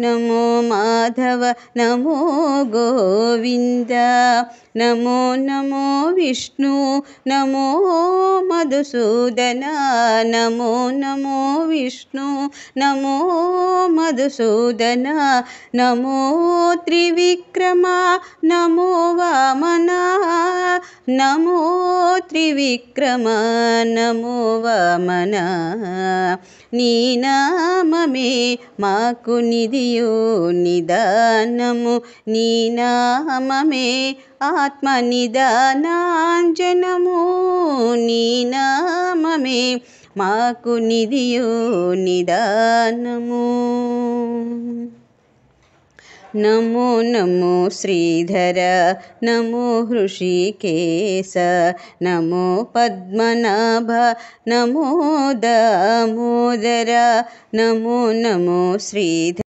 नमो माधव नमो गोविंद नमो नमो विष्णु नमो मधुसूदन नमो नमो विष्णु नमो मधुसूदन नमो त्रिविक्रम नमो वामन नमो त्रिविक्रम नमो वामन నీ నామమే మాకు నిధియు నిదానము నీ నామమే ఆత్మ నిదానాంజనము నీ నామమే మాకు నిధియు నిదానము नमो नमो श्रीधर नमो हृषिकेश नमो पद्मनाभ नमो दामोदर नमो नमो श्रीधर।